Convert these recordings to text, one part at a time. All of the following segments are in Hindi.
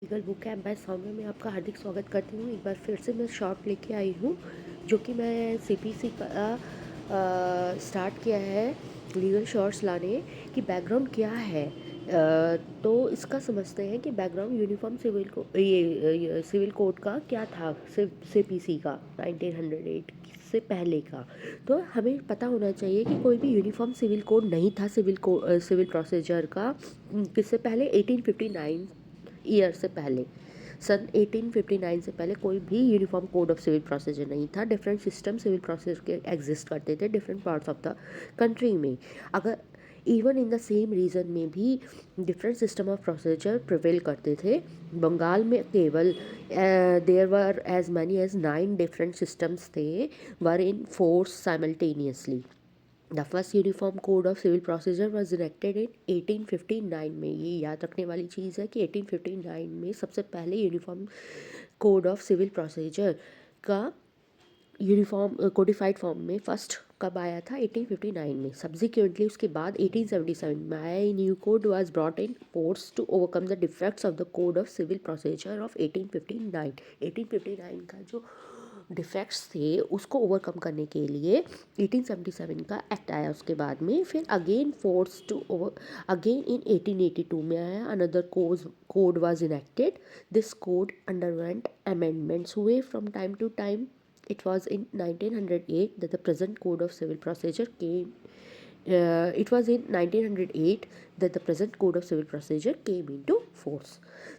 लीगल बुक कैंप बाय सौम्य में आपका हार्दिक स्वागत करती हूँ। एक बार फिर से मैं शॉर्ट लेके आई हूँ जो कि मैं सीपीसी का स्टार्ट किया है लीगल शॉर्ट्स लाने की बैकग्राउंड क्या है। तो इसका समझते हैं कि बैकग्राउंड यूनिफॉर्म सिविल को ये सिविल कोड का क्या था, सीपीसी का 1908 से पहले का। तो हमें पता होना चाहिए कि कोई भी यूनिफॉर्म सिविल कोड नहीं था सिविल प्रोसीजर का। किससे पहले 1859 ईयर से पहले, सन 1859 से पहले कोई भी uniform code of civil procedure नहीं था। डिफरेंट सिस्टम सिविल प्रोसीजर के एग्जिस्ट करते थे different parts of the country में। अगर even in the same region में भी different system of procedure prevail करते थे। बंगाल में केवल there were as many as 9 different systems थे were in force simultaneously. The first uniform code of civil procedure was enacted in 1859 में। ये याद रखने वाली चीज़ है कि 1859 में सबसे पहले uniform code of civil procedure का यूनिफॉर्म कोडिफाइड फॉर्म में फर्स्ट कब आया था? 1859 में। सब्सिक्वेंटली उसके बाद 1877 में आया। New code was brought in force to overcome the defects of the code of civil procedure of 1859। 1859 का जो डिफेक्ट्स थे उसको ओवरकम करने के लिए 1877 का एक्ट आया। उसके बाद में फिर again force to over again in 1882 में आया। Another code was enacted. This code underwent amendments हुए from time to time. It was in 1908 that the present Code of Civil Procedure came. It was in 1908 that the present Code of Civil Procedure came into force.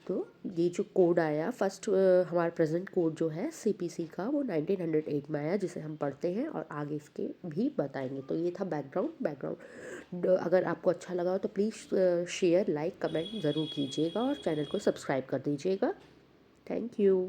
तो ये जो कोड आया फर्स्ट, हमारा प्रेजेंट कोड जो है सीपीसी का, वो 1908 में आया, जिसे हम पढ़ते हैं और आगे इसके भी बताएंगे। तो ये था बैकग्राउंड। अगर आपको अच्छा लगा हो तो प्लीज़ शेयर, लाइक, कमेंट ज़रूर कीजिएगा और चैनल को सब्सक्राइब कर दीजिएगा। Thank you.